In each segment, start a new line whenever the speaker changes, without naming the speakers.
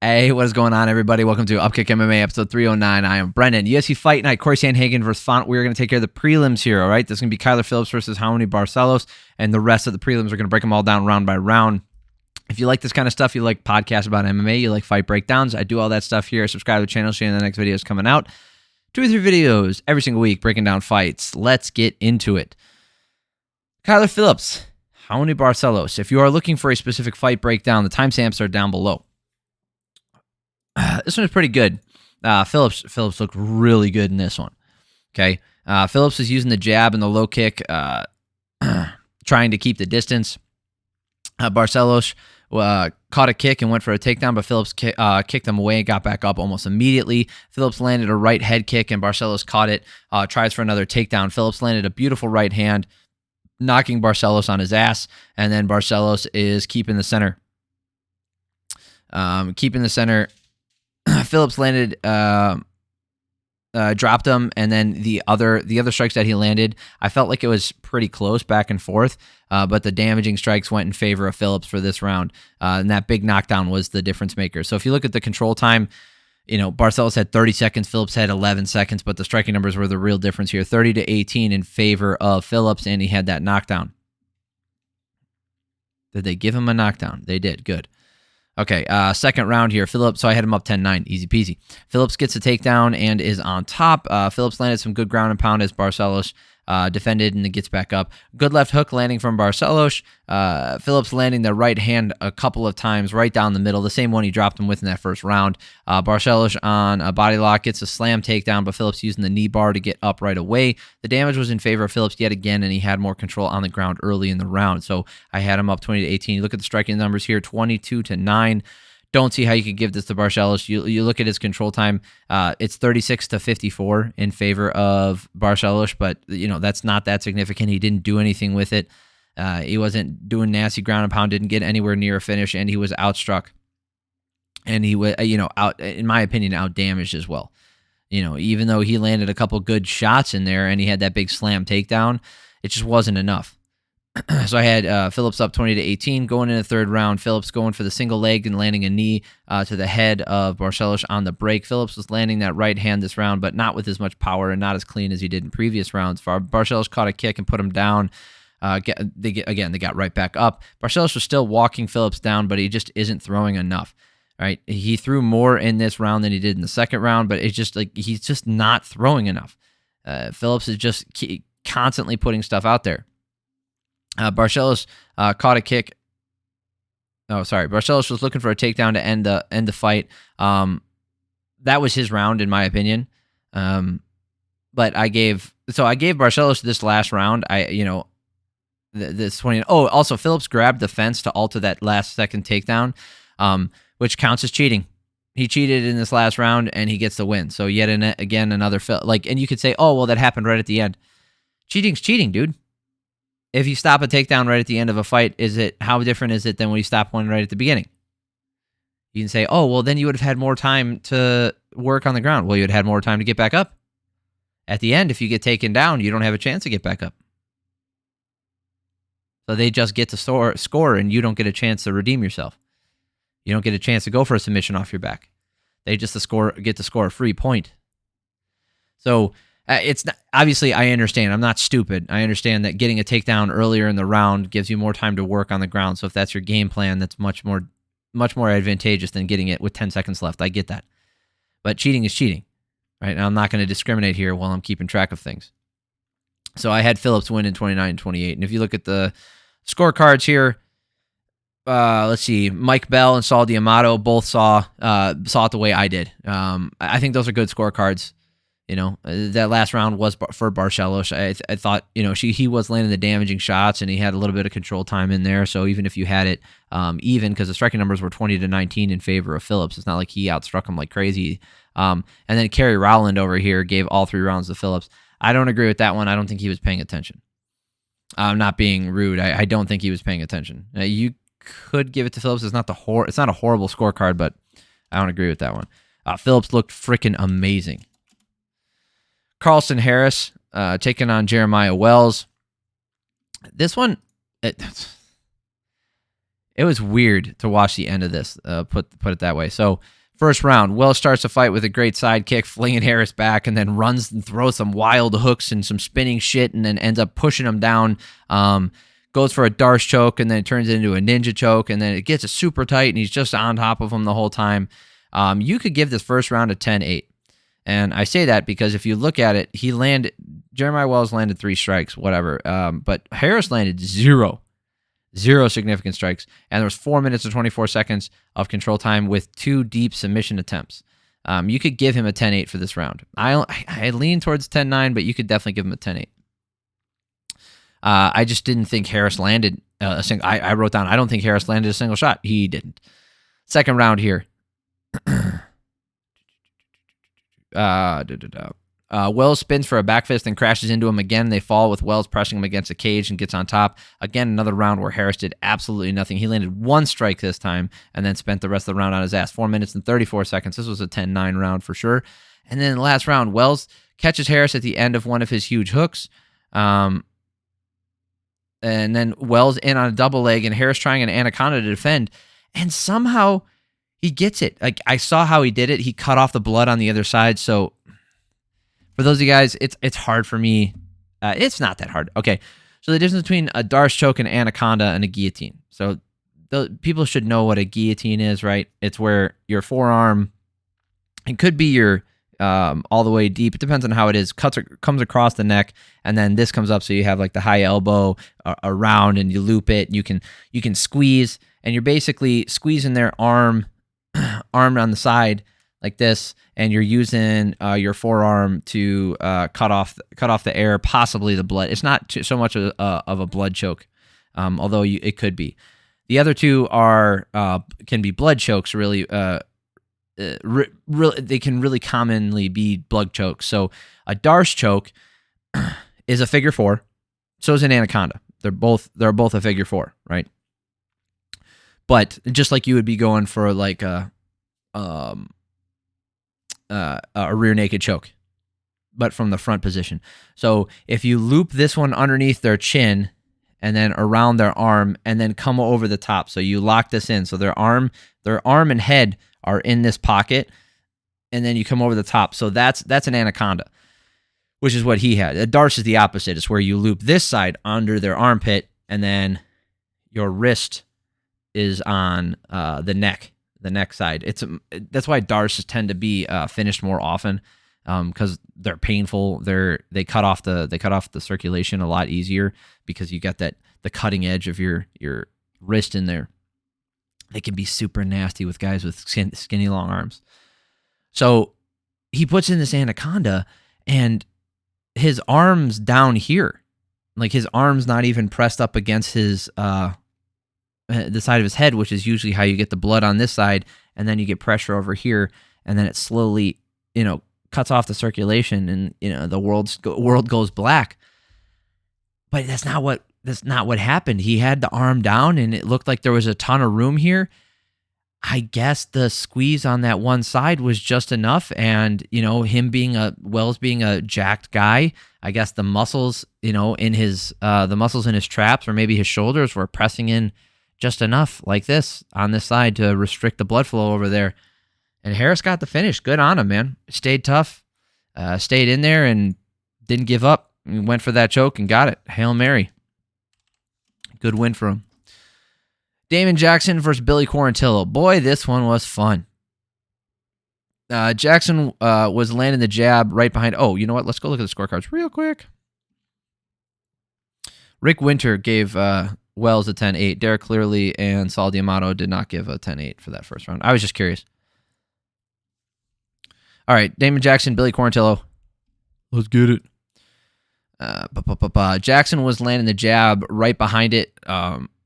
Hey, what is going on, everybody? Welcome to Upkick MMA episode 309. I am Brendan. UFC Fight Night, Corey Sandhagen versus Font. We're going to take care of the prelims here, all right? This is going to be Kyler Phillips versus Raoni Barcelos, and the rest of the prelims, we're going to break them all down round by round. If you like this kind of stuff, you like podcasts about MMA, you like fight breakdowns, I do all that stuff here. Subscribe to the channel, so you know the next video is coming out. 2 or 3 videos every single week breaking down fights. Let's get into it. Kyler Phillips, Raoni Barcelos. If you are looking for a specific fight breakdown, the timestamps are down below. This one is pretty good. Phillips looked really good in this one. Okay, Phillips is using the jab and the low kick, trying to keep the distance. Barcelos caught a kick and went for a takedown, but Phillips kicked him away and got back up almost immediately. Phillips landed a right head kick, and Barcelos caught it, tries for another takedown. Phillips landed a beautiful right hand, knocking Barcelos on his ass, and then Barcelos is keeping the center. Phillips landed, dropped him, and then the other strikes that he landed, I felt like it was pretty close back and forth, but the damaging strikes went in favor of Phillips for this round, and that big knockdown was the difference maker. So if you look at the control time, you know, Barcelos had 30 seconds, Phillips had 11 seconds, but the striking numbers were the real difference here, 30-18 in favor of Phillips, and he had that knockdown. Did they give him a knockdown? They did. Good. Okay, second round here. Phillips, so I had him up 10-9, easy peasy. Phillips gets a takedown and is on top. Phillips landed some good ground and pound as Barcelos defended and then gets back up. Good left hook landing from Barcelos. Phillips landing the right hand a couple of times right down the middle, the same one he dropped him with in that first round. Barcelos on a body lock gets a slam takedown, but Phillips using the knee bar to get up right away. The damage was in favor of Phillips yet again, and he had more control on the ground early in the round. So I had him up 20-18. You look at the striking numbers here, 22-9. Don't see how you could give this to Barcelos. You look at his control time, it's 36-54 in favor of Barcelos, but you know that's not that significant. He didn't do anything with it. He wasn't doing nasty ground and pound, didn't get anywhere near a finish, and he was outstruck. And he was, out, in my opinion, out damaged as well. You know, even though he landed a couple good shots in there and he had that big slam takedown, it just wasn't enough. So I had Phillips up 20-18 going in the third round. Phillips going for the single leg and landing a knee to the head of Barcelos on the break. Phillips was landing that right hand this round, but not with as much power and not as clean as he did in previous rounds. Barcelos caught a kick and put him down. They got right back up. Barcelos was still walking Phillips down, but he just isn't throwing enough. Right? He threw more in this round than he did in the second round, but it's just like he's just not throwing enough. Phillips is just constantly putting stuff out there. Barcelos caught a kick. Oh, sorry. Barcelos was looking for a takedown to end the fight. That was his round, in my opinion. But I gave Barcelos this last round. This 20. Oh, also Phillips grabbed the fence to alter that last second takedown, which counts as cheating. He cheated in this last round and he gets the win. So yet again another and you could say, oh well, that happened right at the end. Cheating's cheating, dude. If you stop a takedown right at the end of a fight, how different is it than when you stop one right at the beginning? You can say, oh, well, then you would have had more time to work on the ground. Well, you'd had more time to get back up. At the end, if you get taken down, you don't have a chance to get back up. So they just get to score, and you don't get a chance to redeem yourself. You don't get a chance to go for a submission off your back. They just get to score a free point. So it's not, obviously, I understand. I'm not stupid. I understand that getting a takedown earlier in the round gives you more time to work on the ground. So if that's your game plan, that's much more advantageous than getting it with 10 seconds left. I get that. But cheating is cheating, right? And I'm not going to discriminate here while I'm keeping track of things. So I had Phillips win in 29-28. And if you look at the scorecards here, let's see, Mike Bell and Saul D'Amato both saw it the way I did. I think those are good scorecards. You know, that last round was for Barcelos. I thought, he was landing the damaging shots, and he had a little bit of control time in there. So even if you had it even, because the striking numbers were 20-19 in favor of Phillips, it's not like he outstruck him like crazy. And then Kerry Rowland over here gave all 3 rounds to Phillips. I don't agree with that one. I don't think he was paying attention. I'm not being rude. I don't think he was paying attention. You could give it to Phillips. It's not a horrible scorecard, but I don't agree with that one. Phillips looked freaking amazing. Carlston Harris taking on Jeremiah Wells. This one, It was weird to watch the end of this, put it that way. So first round, Wells starts the fight with a great side kick, flinging Harris back, and then runs and throws some wild hooks and some spinning shit, and then ends up pushing him down. Goes for a Darce choke, and then it turns it into a ninja choke, and then it gets super tight, and he's just on top of him the whole time. You could give this first round a 10-8. And I say that because if you look at it, Jeremiah Wells landed 3 strikes, whatever. But Harris landed 0 significant strikes. And there was 4 minutes and 24 seconds of control time with 2 deep submission attempts. You could give him a 10-8 for this round. I lean towards 10-9, but you could definitely give him a 10-8. I just didn't think Harris landed a single. I wrote down, I don't think Harris landed a single shot. He didn't. Second round here. Wells spins for a back fist and crashes into him again. They fall with Wells pressing him against a cage and gets on top. Again, another round where Harris did absolutely nothing. He landed 1 strike this time and then spent the rest of the round on his ass. 4 minutes and 34 seconds. This was a 10-9 round for sure. And then the last round, Wells catches Harris at the end of one of his huge hooks. And then Wells in on a double leg and Harris trying an anaconda to defend. And somehow he gets it. Like, I saw how he did it. He cut off the blood on the other side. So for those of you guys, it's hard for me. It's not that hard. Okay. So the difference between a Darce choke, an anaconda, and a guillotine. So people should know what a guillotine is, right? It's where your forearm, it could be your all the way deep. It depends on how it is. Comes across the neck, and then this comes up, so you have like the high elbow around, and you loop it. You can squeeze, and you're basically squeezing their arm on the side like this, and you're using your forearm to cut off the air, possibly the blood. It's not so much of a blood choke, although it could be. The other two can be blood chokes, really. They can really commonly be blood chokes. So a Darce choke is a figure 4. So is an anaconda. They're both a figure 4, right? But just like you would be going for like a rear naked choke, but from the front position. So if you loop this one underneath their chin and then around their arm and then come over the top, so you lock this in. So their arm and head are in this pocket, and then you come over the top. So that's an anaconda, which is what he had. A Darce is the opposite. It's where you loop this side under their armpit, and then your wrist is on the neck side. That's why Darces tend to be finished more often, because they're painful. They cut off the circulation a lot easier because you got the cutting edge of your wrist in there. They can be super nasty with guys with skinny long arms. So he puts in this anaconda, and his arm's down here. Like, his arm's not even pressed up against his the side of his head, which is usually how you get the blood on this side, and then you get pressure over here, and then it slowly, cuts off the circulation, and the world goes black. But that's not what happened. He had the arm down, and it looked like there was a ton of room here. I guess the squeeze on that one side was just enough, and Wells being a jacked guy, I guess the muscles, in his the muscles in his traps or maybe his shoulders were pressing in just enough, like this on this side, to restrict the blood flow over there. And Harris got the finish. Good on him, man. Stayed tough, stayed in there, and didn't give up. He went for that choke and got it. Hail Mary. Good win for him. Damon Jackson versus Billy Quarantillo. Boy, this one was fun. Jackson was landing the jab right behind. Oh, you know what? Let's go look at the scorecards real quick. Rick Winter gave Wells a 10-8. Derek Clearly and Saul D'Amato did not give a 10-8 for that first round. I was just curious. All right, Damon Jackson, Billy Quarantillo. Let's get it. Jackson was landing the jab right behind it,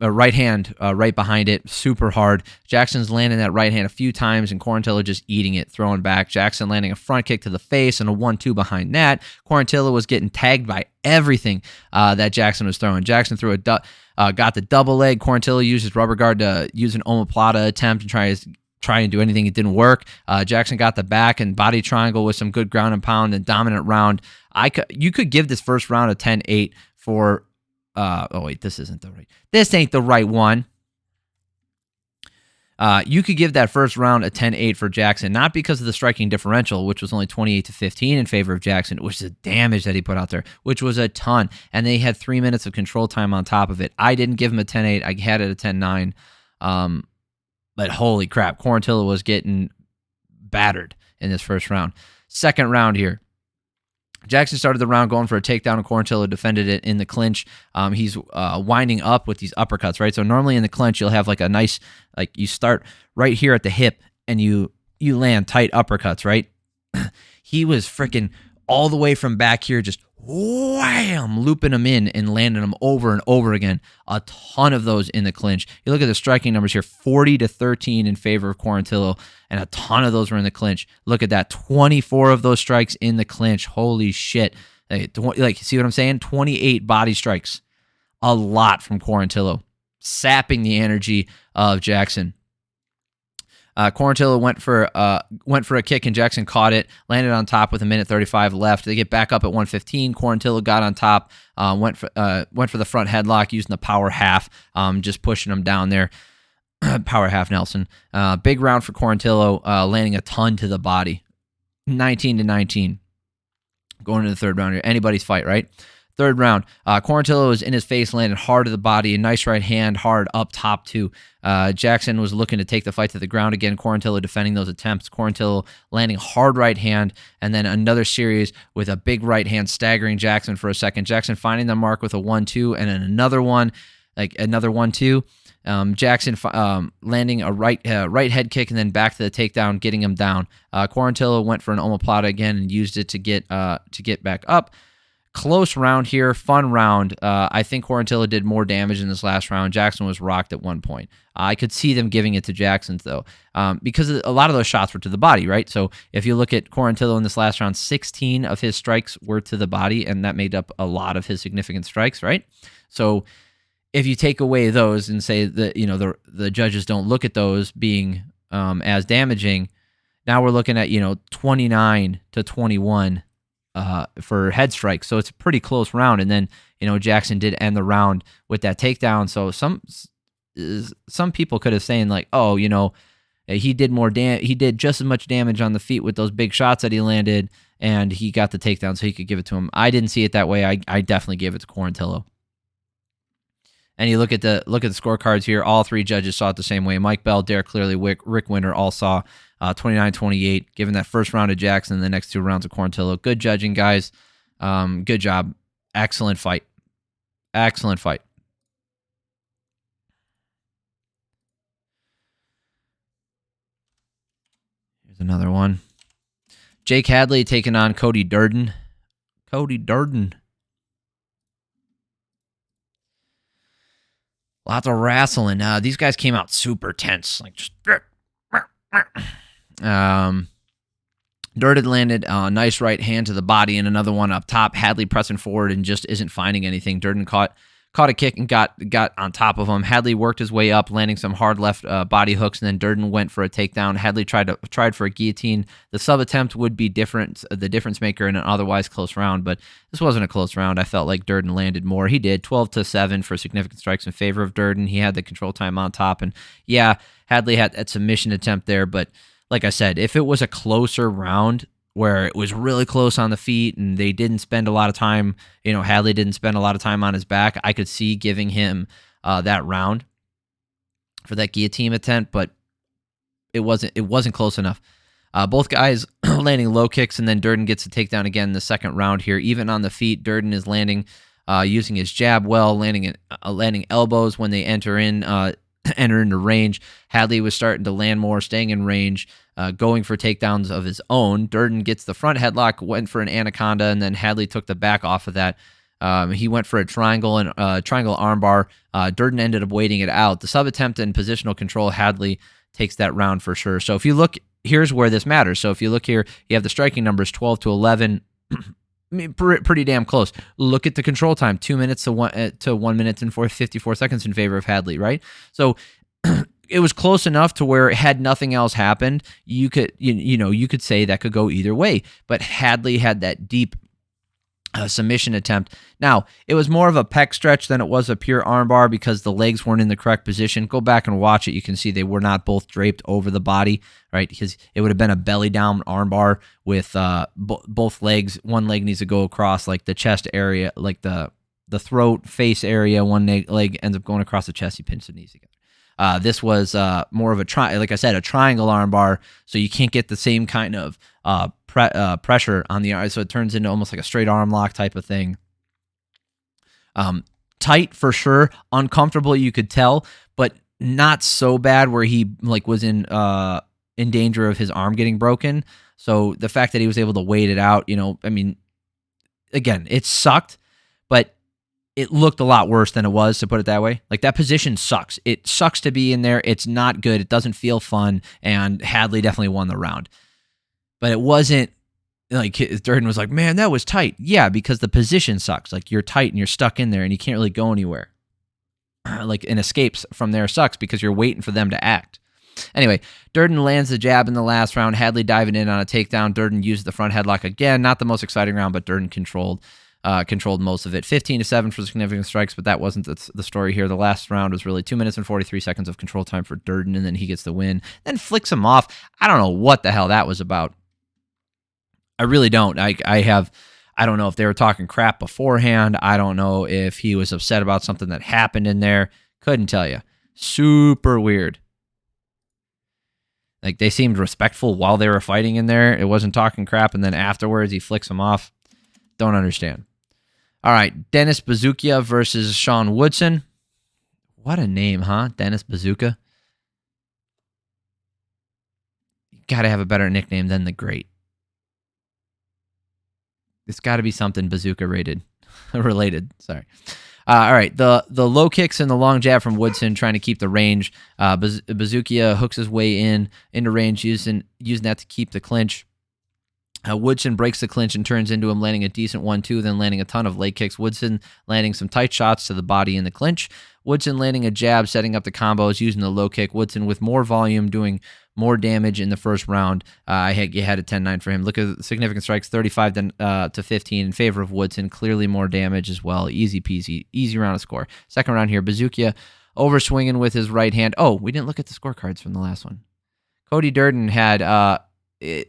right hand right behind it, super hard. Jackson's landing that right hand a few times, and Quarentillo just eating it, throwing back. Jackson landing a front kick to the face and a 1-2 behind that. Quarentillo was getting tagged by everything that Jackson was throwing. Jackson threw got the double leg. Quarentillo used his rubber guard to use an omoplata attempt and try and do anything. It didn't work. Jackson got the back and body triangle with some good ground and pound and dominant round. You could give this first round a 10-8 for. Oh wait, this ain't the right one. You could give that first round a 10-8 for Jackson, not because of the striking differential, which was only 28-15 in favor of Jackson, which is the damage that he put out there, which was a ton. And they had 3 minutes of control time on top of it. I didn't give him a 10-8. I had it a 10-9. But holy crap, Quarantillo was getting battered in this first round. Second round here. Jackson started the round going for a takedown, and Quarantillo defended it in the clinch. He's winding up with these uppercuts, right? So normally in the clinch, you'll have like a nice, like you start right here at the hip, and you land tight uppercuts, right? He was freaking all the way from back here, just wham, looping them in and landing them over and over again. A ton of those in the clinch. You look at the striking numbers here, 40-13 in favor of Quarantillo, and a ton of those were in the clinch. Look at that, 24 of those strikes in the clinch. Holy shit. Like, see what I'm saying? 28 body strikes. A lot from Quarantillo, sapping the energy of Jackson. Quarantillo went for a kick, and Jackson caught it, landed on top with 1:35 left. They get back up at 1:15. Quarantillo got on top, went for the front headlock using the power half, just pushing him down there. Power half Nelson. Big round for Quarantillo, landing a ton to the body. 19-19. Going into the third round here. Anybody's fight, right? Third round, Quarantillo was in his face, landed hard to the body, a nice right hand, hard up top too. Jackson was looking to take the fight to the ground again. Quarantillo defending those attempts. Quarantillo landing hard right hand, and then another series with a big right hand staggering Jackson for a second. Jackson finding the mark with a 1-2, and then another one, like another 1-2. Jackson landing a right head kick and then back to the takedown, getting him down. Quarantillo went for an omoplata again and used it to get back up. Close round here, fun round. I think Quarantillo did more damage in this last round. Jackson was rocked at one point. I could see them giving it to Jackson, though, because a lot of those shots were to the body, right? So if you look at Quarantillo in this last round, 16 of his strikes were to the body, and that made up a lot of his significant strikes, right? So if you take away those and say that the judges don't look at those being as damaging, now we're looking at 29-21. For head strikes, so it's a pretty close round. And then Jackson did end the round with that takedown. So some people could have saying like, oh, he did he did just as much damage on the feet with those big shots that he landed, and he got the takedown, so he could give it to him. I didn't see it that way. I definitely gave it to Quarantillo. And you look at the scorecards here. All three judges saw it the same way. Mike Bell, Derek Clearly, Rick Winter all saw 29-28, giving that first round to Jackson and the next two rounds of Quarantillo. Good judging, guys. Good job. Excellent fight. Excellent fight. Here's another one. Jake Hadley taking on Cody Durden. Cody Durden. Lots of wrestling. These guys came out super tense. Like just... Durden landed a nice right hand to the body and another one up top. Hadley pressing forward and just isn't finding anything. Durden caught a kick and got on top of him. Hadley worked his way up, landing some hard left body hooks, and then Durden went for a takedown. Hadley tried for a guillotine. The sub attempt would be the difference maker in an otherwise close round, but this wasn't a close round. I felt like Durden landed more. He did 12-7 for significant strikes in favor of Durden. He had the control time on top, and yeah, Hadley had that submission attempt there, but like I said, if it was a closer round where it was really close on the feet and they didn't spend a lot of time, Hadley didn't spend a lot of time on his back, I could see giving him that round for that guillotine attempt, but it wasn't close enough. Both guys landing low kicks, and then Durden gets a takedown again in the second round here. Even on the feet, Durden is landing, using his jab well, landing elbows when they enter into range. Hadley was starting to land more, staying in range, going for takedowns of his own. Durden gets the front headlock, went for an anaconda, and then Hadley took the back off of that. He went for a triangle and triangle armbar. Durden ended up waiting it out. The sub attempt and positional control, Hadley takes that round for sure. So if you look, here's where this matters. So if you look here, you have the striking numbers 12-11. Pretty damn close. Look at the control time, 2 minutes to 1 minute and 54 seconds in favor of Hadley, right? So it was close enough to where had nothing else happened, you could say that could go either way. But Hadley had that deep submission attempt. Now, it was more of a pec stretch than it was a pure armbar because the legs weren't in the correct position. Go back and watch it. You can see they were not both draped over the body, right? Because it would have been a belly down armbar with both legs. One leg needs to go across like the chest area, like the throat, face area. One leg ends up going across the chest. You pinch the knees together. This was more of like I said, a triangle armbar, so you can't get the same kind of pressure on the arm, so it turns into almost like a straight arm lock type of thing. Tight for sure, uncomfortable you could tell, but not so bad where he like was in danger of his arm getting broken. So the fact that he was able to wait it out, I mean, again, it sucked, but it looked a lot worse than it was, to put it that way. Like, that position sucks. It sucks to be in there. It's not good. It doesn't feel fun, and Hadley definitely won the round. But it wasn't like Durden was like, man, that was tight. Yeah, because the position sucks. Like, you're tight and you're stuck in there and you can't really go anywhere. Like, and escapes from there sucks because you're waiting for them to act. Anyway, Durden lands the jab in the last round. Hadley diving in on a takedown. Durden used the front headlock again. Not the most exciting round, but Durden controlled most of it. 15-7 for significant strikes, but that wasn't the story here. The last round was really 2 minutes and 43 seconds of control time for Durden, and then he gets the win. Then flicks him off. I don't know what the hell that was about. I really don't. I don't know if they were talking crap beforehand. I don't know if he was upset about something that happened in there. Couldn't tell you. Super weird. Like, they seemed respectful while they were fighting in there. It wasn't talking crap, and then afterwards he flicks him off. Don't understand. All right, Denis Buzukja versus Sean Woodson. What a name, huh? Denis Buzukja. You got to have a better nickname than the Great. It's got to be something Bazooka related. Sorry. All right, the low kicks and the long jab from Woodson trying to keep the range. Buzukja hooks his way into range, using that to keep the clinch. Woodson breaks the clinch and turns into him, landing a decent 1-2, then landing a ton of leg kicks. Woodson landing some tight shots to the body in the clinch. Woodson landing a jab, setting up the combos, using the low kick. Woodson with more volume, doing more damage in the first round. You had a 10-9 for him. Look at the significant strikes, 35 to 15 in favor of Woodson. Clearly more damage as well. Easy peasy. Easy round of score. Second round here, Buzukja overswinging with his right hand. Oh, we didn't look at the scorecards from the last one. Cody Durden had...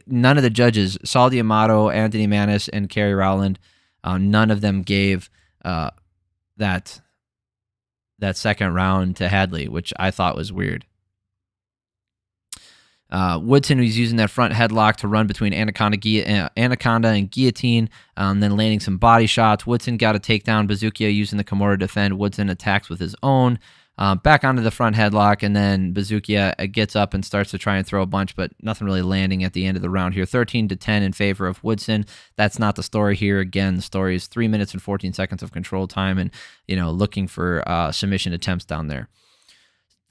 none of the judges, Saul D'Amato, Anthony Manis, and Kerry Rowland, none of them gave that second round to Hadley, which I thought was weird. Woodson was using that front headlock to run between Anaconda and Guillotine, then landing some body shots. Woodson got a takedown. Buzukja using the Kimura to defend. Woodson attacks with his own. Back onto the front headlock, and then Buzukja gets up and starts to try and throw a bunch, but nothing really landing at the end of the round here. 13-10 in favor of Woodson. That's not the story here. Again, the story is 3 minutes and 14 seconds of control time, and looking for submission attempts down there.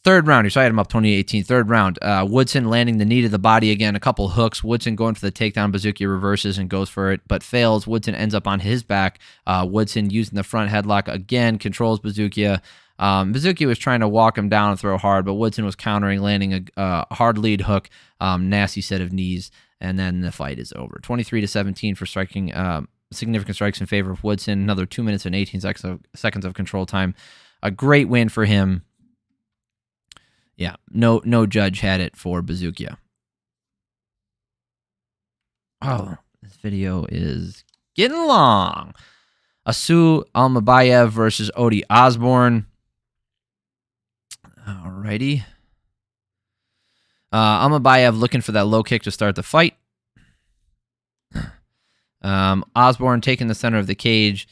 Third round here, so I had him up 20-18. Third round, Woodson landing the knee to the body again, a couple hooks. Woodson going for the takedown. Buzukja reverses and goes for it, but fails. Woodson ends up on his back. Woodson using the front headlock again, controls Buzukja. Buzukja was trying to walk him down and throw hard, but Woodson was countering, landing a hard lead hook, nasty set of knees, and then the fight is over. 23-17 for striking significant strikes in favor of Woodson. Another 2 minutes and 18 seconds of control time. A great win for him. Yeah, no judge had it for Buzukja. Oh, this video is getting long. Assu Almabayev versus Osbourne. Alrighty. Almabayev looking for that low kick to start the fight. Osbourne taking the center of the cage,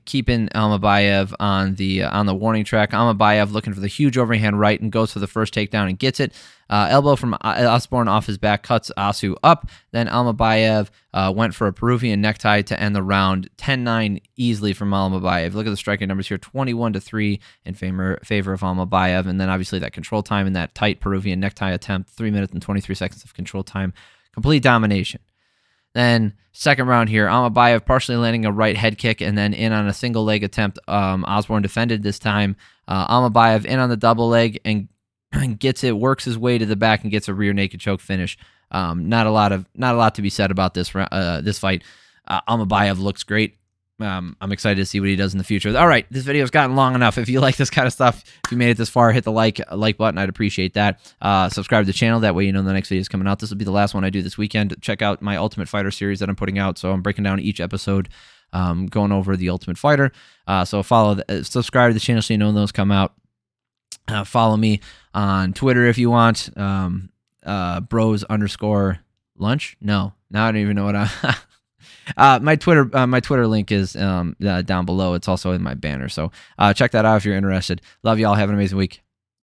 keeping Almabayev on the warning track. Almabayev looking for the huge overhand right and goes for the first takedown and gets it. Elbow from Osbourne off his back cuts Assu up. Then Almabayev went for a Peruvian necktie to end the round. 10-9 easily from Almabayev. Look at the striking numbers here. 21-3 in favor of Almabayev. And then obviously that control time in that tight Peruvian necktie attempt. 3 minutes and 23 seconds of control time. Complete domination. Then second round here, Almabayev partially landing a right head kick and then in on a single leg attempt. Osbourne defended this time. Almabayev in on the double leg and gets it, works his way to the back and gets a rear naked choke finish. Not a lot to be said about this fight. Almabayev looks great. I'm excited to see what he does in the future. All right, this video's gotten long enough. If you like this kind of stuff, if you made it this far, hit the like button. I'd appreciate that. Subscribe to the channel. That way you know the next video is coming out. This will be the last one I do this weekend. Check out my Ultimate Fighter series that I'm putting out. So I'm breaking down each episode, going over the Ultimate Fighter. So subscribe to the channel so you know when those come out. Follow me on Twitter if you want. Bros_lunch. No, now I don't even know what my Twitter link is down below. It's also in my banner. So check that out if you're interested. Love y'all. Have an amazing week.